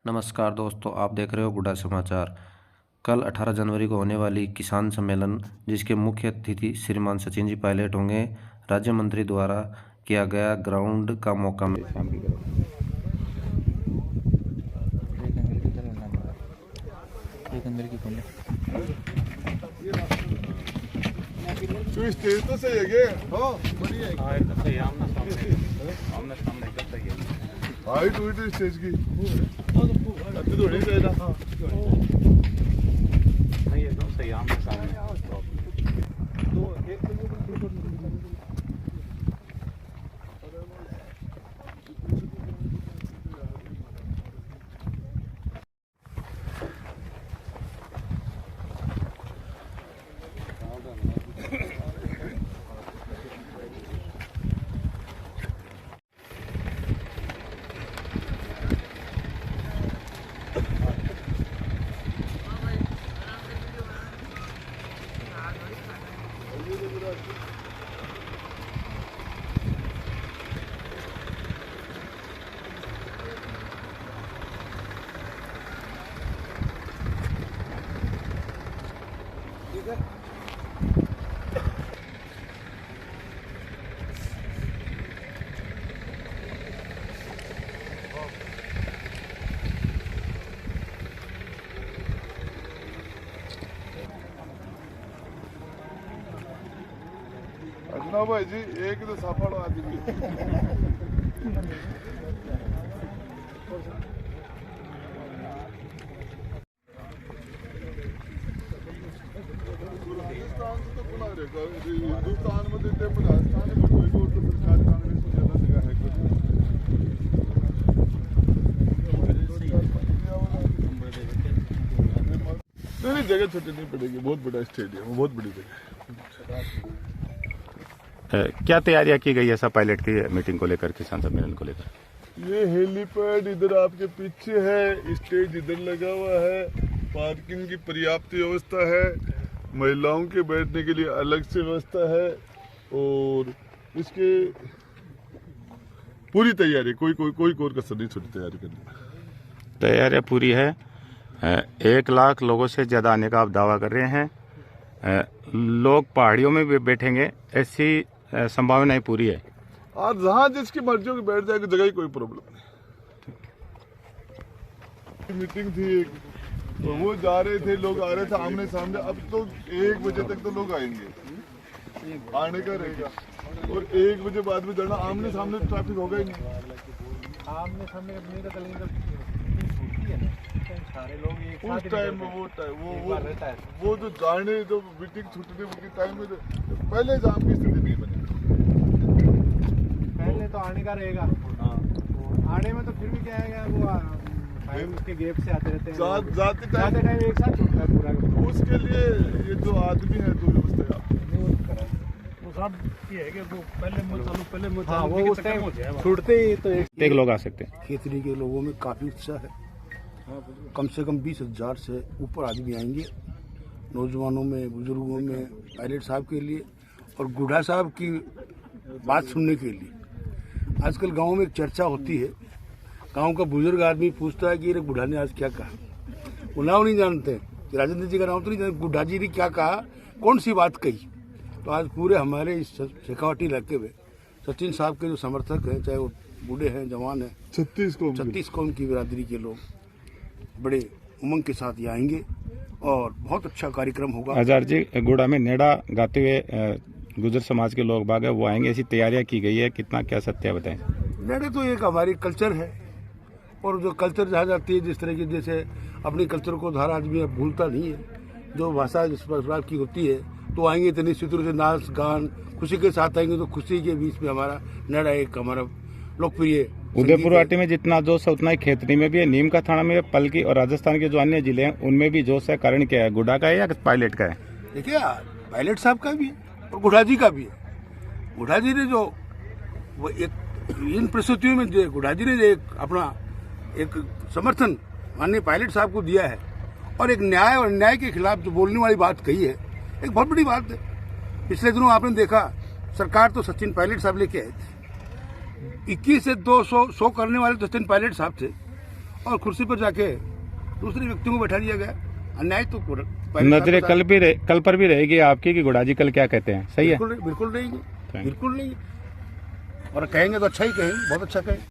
नमस्कार दोस्तों, आप देख रहे हो गुड्डा समाचार। कल 18 जनवरी को होने वाली किसान सम्मेलन, जिसके मुख्य अतिथि श्रीमान सचिन जी पायलट होंगे, राज्य मंत्री द्वारा किया गया ग्राउंड का मौका स्टेज तो सही है बढ़िया हाइट हुई थी स्टेज की थोड़ी नहीं एकदम सही आमने सामने अर्चना भाई जी एक तो साफड़ आदमी हिंदुस्तान मध्ये ते पण राजस्थान में कोई तो सरकार कांग्रेस की ज्यादा जगह है नहीं जगह छोटी नहीं पड़ेगी, बहुत बड़ा स्टेडियम, बहुत बड़ी जगह। क्या तैयारियां की गई है सब पायलट की मीटिंग को लेकर, किसान सम्मेलन को लेकर? ये हेलीपैड इधर आपके पीछे है, स्टेज इधर लगा हुआ है, पार्किंग की पर्याप्त व्यवस्था है, महिलाओं के बैठने के लिए अलग से व्यवस्था है और इसके पूरी तैयारी, कोई कसर नहीं छोटी तैयारी करनी। तैयारियां पूरी है। 1 लाख लोगों से ज्यादा आने का आप दावा कर रहे हैं। लोग पहाड़ियों में भी बैठेंगे, ऐसी संभावनाएं पूरी है। और जहाँ जिसकी मर्जी होगी बैठ जाएगी, जगह ही कोई प्रॉब्लम नहीं। मीटिंग थी एक, तो वो जा रहे थे, लोग आ रहे थे आमने सामने। अब तो 1 बजे तक तो लोग आएंगे, आने का रहेगा, और 1 बजे बाद में जाना, आमने सामने ट्रैफिक होगा ही नहीं। आमने सामने सारे लोग उस टाइम में वो जो जाने जो मीटिंग छूटने के टाइम में पहले जाम की स्थिति नहीं बनी। पहले तो आने का रहेगा, आने में तो फिर भी क्या है, वो टाइम के गैप से आते रहते हैं, जाते टाइम एक साथ छूटता है पूरा। उसके लिए ये जो आदमी है, जो व्यवस्था वो सब ये है कि वो पहले वो उस टाइम छूटते ही तो एक लोग आ सकते हैं। खेतरी के लोगों में काफ़ी उत्साह है। कम से कम 20,000 से ऊपर आदमी आएंगे, नौजवानों में, बुजुर्गों में, पायलट साहब के लिए और गुड्डा साहब की बात सुनने के लिए। आजकल गांव में एक चर्चा होती है, गांव का बुजुर्ग आदमी पूछता है कि ये बुढ़ा ने आज क्या कहा। वो नाम नहीं जानते, राजेंद्र जी का नाम तो नहीं जानते, बुढ़ा जी ने क्या कहा, कौन सी बात कही। तो आज पूरे हमारे इस शेखावाटी इलाके में सचिन साहब के जो समर्थक हैं, चाहे वो बूढ़े हैं, जवान हैं, 36 कौम की बिरादरी के लोग बड़े उमंग के साथ ये आएंगे और बहुत अच्छा कार्यक्रम होगा। आचार्य जी, गुड़ा में नेड़ा गाते हुए गुजर समाज के लोग बाग है, वो आएंगे, ऐसी तैयारियां की गई है, कितना क्या सत्य है बताएं? नेड़े तो एक हमारी कल्चर है, और जो कल्चर जहाँ जाती है, जिस तरह की, जैसे अपनी कल्चर को धारा आदमी अब भूलता नहीं है, जो भाषा जिस प्रकार की होती है, तो आएंगे तो निश्चित रूप से नाच गान खुशी के साथ आएंगे। तो खुशी के बीच में हमारा नेड़ा एक हमारा लोकप्रिय उदयपुर वाटी में जितना जोश है उतना ही खेतरी में भी है, नीम का थाना में, पलकी और राजस्थान के जो अन्य जिले हैं उनमें भी जोश है। कारण क्या है, गुड्डा का है या पायलट का है? देखिए, पायलट साहब का भी है और गुड्डा जी का भी है। गुड्डा जी ने जो वो एक इन परिस्थितियों में गुड्डा जी ने एक अपना एक समर्थन माननीय पायलट साहब को दिया है, और एक न्याय और अन्याय के खिलाफ जो बोलने वाली बात कही है, एक बहुत बड़ी बात है। पिछले दिनों आपने देखा, सरकार तो सचिन पायलट साहब लेके आए थे, 21 से 200 करने वाले तो सचिन पायलट साहब थे, और कुर्सी पर जाके दूसरे व्यक्तियों को बैठा दिया गया। अन्याय तो पहले नजरें कल पर भी रहेगी आपकी कि गुड़ाजी कल क्या कहते हैं, सही है? बिल्कुल रहेंगे, बिल्कुल नहीं। और कहेंगे तो अच्छा ही कहेंगे, बहुत अच्छा कहेंगे।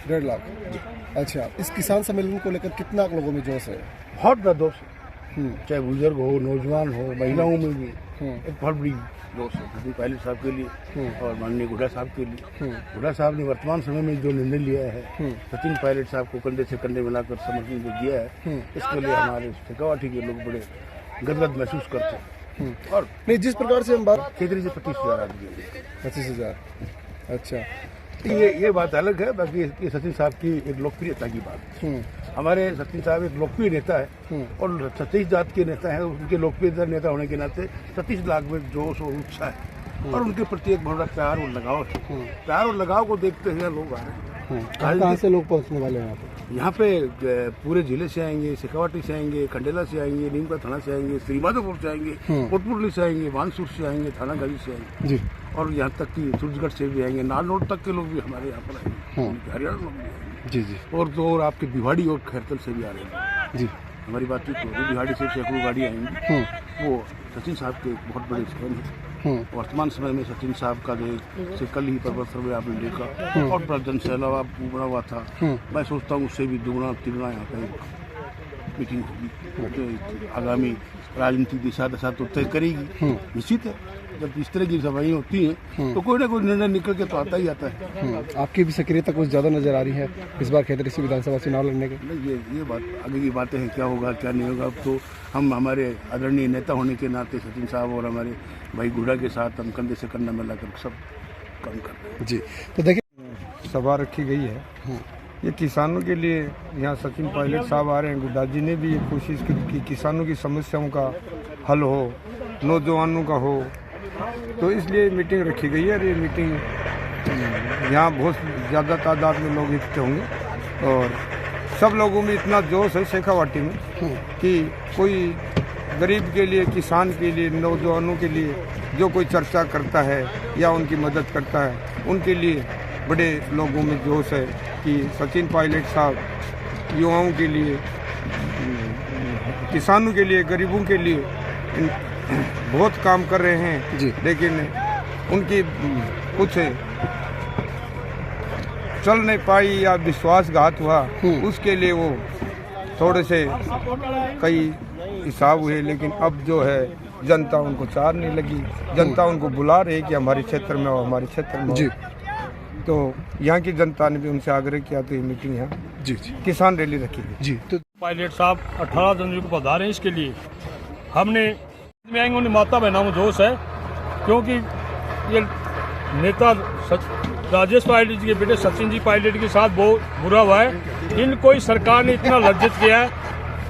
1.5 लाख। अच्छा, इस किसान सम्मेलन को लेकर कितना लोगों में जोश है? बहुत बड़ा दोष है, चाहे बुजुर्ग हो, नौजवान हो, महिलाओं में भी एक बहुत बड़ी दोष है सचिन पायलट साहब के लिए और माननीय गुड्डा साहब के लिए। गुड्डा साहब ने वर्तमान समय में जो निर्णय लिया है, सचिन पायलट साहब को कंधे से कंधे मिलाकर समर्थन जो दिया है, इसके लिए हमारे शेखावाटी के लोग बड़े गदगद महसूस करते हैं। और नहीं, जिस प्रकार से हम बात, खेतरी से 25,000 आदमी 25,000। अच्छा, ये बात अलग है। बाकी ये सचिन साहब की एक लोकप्रियता की बात है। हमारे सचिन साहब एक लोकप्रिय नेता है और 36 जात के नेता हैं। उनके लोकप्रिय नेता होने के नाते 36 लाख में जोश और उत्साह है और उनके प्रति एक बहुत बड़ा प्यार और लगाव है। प्यार और लगाव को देखते हुए लोग आ रहे हैं। कहाँ से लोग पहुँचने वाले हैं यहाँ पे पूरे जिले से आएंगे, शेखावाटी से आएंगे, खंडेला से आएंगे, नीमका थाना से आएंगे, श्रीमाधोपुर से आएंगे, कोटपुरली से आएंगे, बानसूर से आएंगे, थाना गाजी से आएंगे जी, और यहाँ तक कि सूरजगढ़ से भी आएंगे, नारनौल तक के लोग भी हमारे यहाँ पर आएंगे, हरियाणा लोग भी आएंगे जी जी। और तो और आपके बिहाड़ी और खैरतल से भी आ रहे हैं जी। हमारी बातचीत हो रही, बिहाड़ी से सैकड़ों गाड़ी आएंगी। वो सचिन साहब के बहुत बड़े फैन हैं। वर्तमान समय में सचिन साहब का जो कल ही पर्वत सर्वे आपने देखा और बड़ा जनसैलाब उमड़ा हुआ था। मैं सोचता हूँ उससे भी दुगना तिगुना यहाँ पे मीटिंग होगी। आगामी राजनीतिक दिशा दशा तो तय करेगी, निश्चित है। जब इस तरह की सभाएं होती हैं तो कोई ना कोई निर्णय निकल के तो आता ही आता है। आपकी भी सक्रियता कुछ ज़्यादा नजर आ रही है इस बार खेतरी से विधानसभा चुनाव लड़ने के? ये बात आगे की बातें हैं, क्या होगा क्या नहीं होगा। अब तो हम हमारे आदरणीय नेता होने के नाते सचिन साहब और हमारे भाई गुड्डा के साथ हम कंधे से कंधा मिलाकर सब काम कर रहे हैं जी। तो देखिए, सभा रखी गई है, ये किसानों के लिए। यहाँ सचिन पायलट साहब आ रहे हैं। गुड्डा जी ने भी ये कोशिश की कि किसानों की समस्याओं का हल हो, नौजवानों का हो, तो इसलिए मीटिंग रखी गई है। और ये मीटिंग यहाँ बहुत ज़्यादा तादाद में लोग इकट्ठे होंगे और सब लोगों में इतना जोश है शेखावाटी में कि कोई गरीब के लिए, किसान के लिए, नौजवानों के लिए जो कोई चर्चा करता है या उनकी मदद करता है, उनके लिए बड़े लोगों में जोश है कि सचिन पायलट साहब युवाओं के लिए, किसानों के लिए, गरीबों के लिए बहुत काम कर रहे हैं जी। लेकिन उनकी कुछ चल नहीं पाई या विश्वासघात हुआ, उसके लिए वो थोड़े से कई हिसाब हुए। लेकिन अब जो है जनता उनको चारने लगी, जनता उनको बुला रही है कि हमारे क्षेत्र में हो, हमारे क्षेत्र में जी। तो यहाँ की जनता ने भी उनसे आग्रह किया, तो ये मीटिंग यहाँ जी किसान रैली रखी है जी। तो पायलट साहब 18 जनवरी को पधारे हैं। इसके लिए हमने में आएंगे, उन्हें माता बहनों में जोश है क्योंकि ये नेता राजेश पायलट जी के बेटे सचिन जी पायलट के साथ बहुत बुरा हुआ है। इनको ही सरकार ने इतना लज्जित किया है,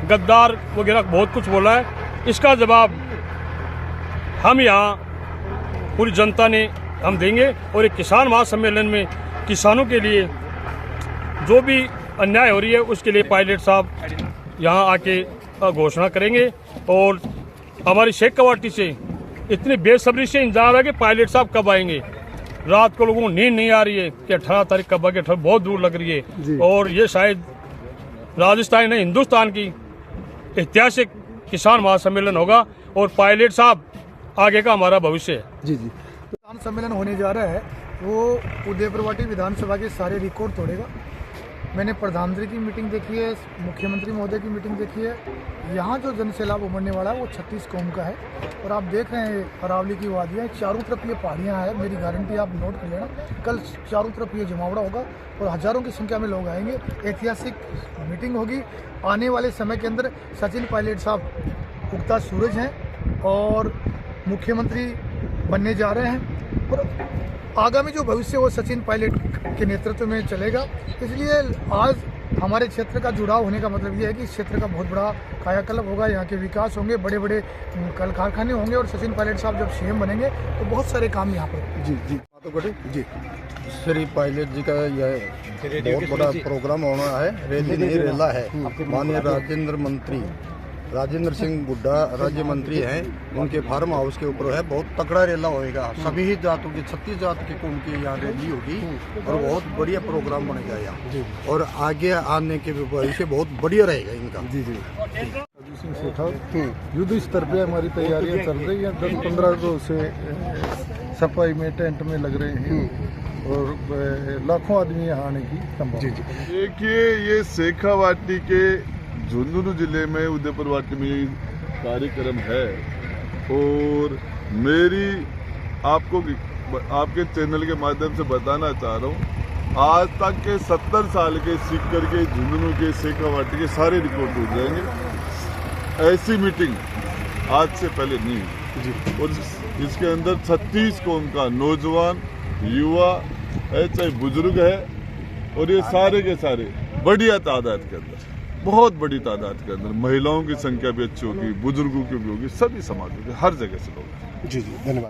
गद्दार वगैरह बहुत कुछ बोला है। इसका जवाब हम यहाँ पूरी जनता ने हम देंगे और एक किसान महासम्मेलन में किसानों के लिए जो भी अन्याय हो रही है उसके लिए पायलट साहब यहाँ आके घोषणा करेंगे। और हमारी शेखावाटी से इतनी बेसब्री से इंतजार है कि पायलट साहब कब आएंगे। रात को लोगों को नींद नहीं आ रही है कि 18 तारीख कब आगे, बहुत दूर लग रही है और ये शायद राजस्थान नहीं हिंदुस्तान की ऐतिहासिक किसान महासम्मेलन होगा और पायलट साहब आगे का हमारा भविष्य है जी जी। किसान सम्मेलन होने जा रहा है वो उदयपुरवाटी विधानसभा के सारे रिकॉर्ड तोड़ेगा। मैंने प्रधानमंत्री की मीटिंग देखी है, मुख्यमंत्री महोदय की मीटिंग देखी है। यहाँ जो जनसैलाब उमड़ने वाला है वो 36 कौम का है और आप देख रहे हैं अरावली की वादियाँ, चारों तरफ ये पहाड़ियाँ हैं। मेरी गारंटी आप नोट कर लेना, कल चारों तरफ ये जमावड़ा होगा और हज़ारों की संख्या में लोग आएंगे। ऐतिहासिक मीटिंग होगी। आने वाले समय के अंदर सचिन पायलट साहब उगता सूरज हैं और मुख्यमंत्री बनने जा रहे हैं और आगामी जो भविष्य वो सचिन पायलट के नेतृत्व में चलेगा। इसलिए आज हमारे क्षेत्र का जुड़ाव होने का मतलब ये है कि इस क्षेत्र का बहुत बड़ा कायाकल्प होगा, यहाँ के विकास होंगे, बड़े बड़े कल कारखाने होंगे और सचिन पायलट साहब जब सीएम बनेंगे तो बहुत सारे काम यहाँ पर जी जी जी। श्री पायलट जी का यह बहुत बड़ा प्रोग्राम होना है, रैली नहीं रेला है। माननीय राजेंद्र मंत्री राजेंद्र सिंह गुड्डा राज्य मंत्री हैं, उनके फार्म हाउस के ऊपर है। बहुत तगड़ा रेला होएगा, सभी ही जातों की 36 जात की कौम की यहाँ रैली होगी और बहुत बढ़िया प्रोग्राम बनेगा यहाँ, और आगे आने के भविष्य बहुत बढ़िया रहेगा इनका। जी जी। सिंह सेठा, युद्ध स्तर पे हमारी तैयारियां चल रही हैं। 10-15 रोज से सफाई में टेंट में लग रहे हैं और लाखों आदमी यहाँ आने की संभावना। देखिए, ये शेखावाटी के झुंझुनू जिले में उदयपुरवाटी में कार्यक्रम है, और मेरी आपको आपके चैनल के माध्यम से बताना चाह रहा हूँ, आज तक के 70 साल के सीकर के झुंझुनू के शेखावाटी के सारे रिकॉर्ड हो जाएंगे। ऐसी मीटिंग आज से पहले नहीं हुई, और इसके अंदर 36 कौम का नौजवान, युवा है, चाहे बुजुर्ग है, और ये सारे के सारे बढ़िया तादाद के अंदर, बहुत बड़ी तादाद के अंदर महिलाओं की संख्या भी अच्छी होगी, बुजुर्गों की भी होगी, सभी समाजों के हर जगह से लोग। जी जी, धन्यवाद।